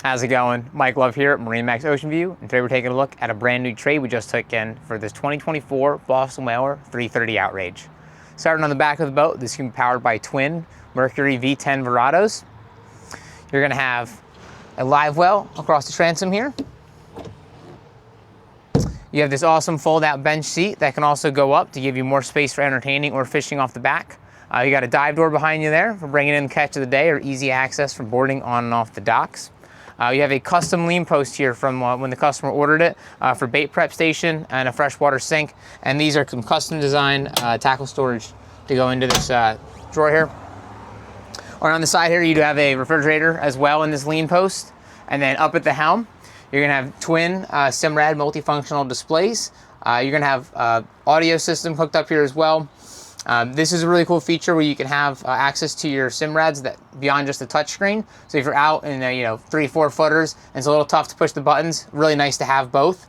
How's it going? Mike Love here at MarineMax Ocean View, and today we're taking a look at a brand new trade we just took in for this 2024 Boston Whaler 330 Outrage. Starting on the back of the boat, this can be powered by twin Mercury V10 Verados. You're going to have a live well across the transom here. You have this awesome fold-out bench seat that can also go up to give you more space for entertaining or fishing off the back. You got a dive door behind you there for bringing in the catch of the day or easy access for boarding on and off the docks. You have a custom lean post here from when the customer ordered it for bait prep station and a freshwater sink. And these are some custom designed tackle storage to go into this drawer here. Or on the side here, you do have a refrigerator as well in this lean post. And then up at the helm, you're gonna have twin Simrad multifunctional displays. You're gonna have audio system hooked up here as well. This is a really cool feature where you can have access to your Simrads that beyond just the touchscreen. So if you're out in 3-4 footers and it's a little tough to push the buttons, really nice to have both.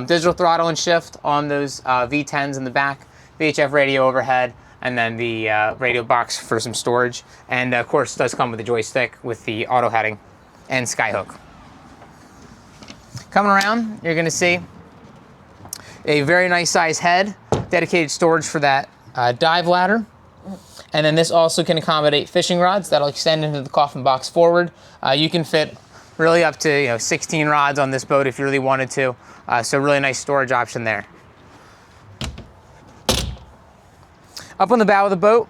Digital throttle and shift on those V10s in the back, VHF radio overhead, and then the radio box for some storage. And of course, it does come with a joystick with the auto heading and skyhook. Coming around, you're going to see a very nice size head, dedicated storage for that dive ladder, and then this also can accommodate fishing rods that'll extend into the coffin box forward. You can fit really up to 16 rods on this boat if you really wanted to, so really nice storage option there. Up on the bow of the boat,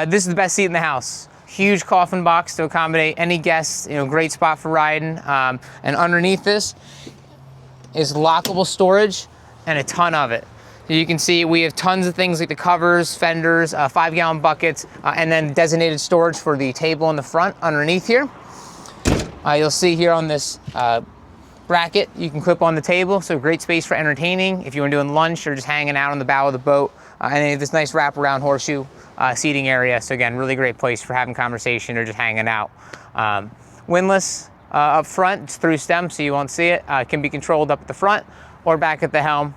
this is the best seat in the house. Huge coffin box to accommodate any guests, great spot for riding, and underneath this is lockable storage and a ton of it. You can see we have tons of things like the covers, fenders, 5-gallon buckets, and then designated storage for the table in the front underneath here. You'll see here on this bracket, you can clip on the table, so great space for entertaining if you were doing lunch or just hanging out on the bow of the boat. And then this nice wraparound horseshoe seating area. So again, really great place for having conversation or just hanging out. Windlass up front, it's through stem, so you won't see it. It can be controlled up at the front or back at the helm.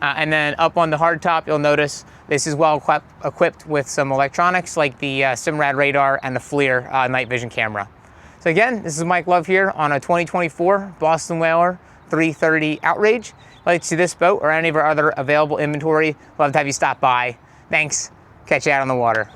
And then up on the hardtop, you'll notice this is well equipped with some electronics like the Simrad radar and the FLIR night vision camera. So again, this is Mike Love here on a 2024 Boston Whaler 330 Outrage. If you'd like to see this boat or any of our other available inventory, love to have you stop by. Thanks. Catch you out on the water.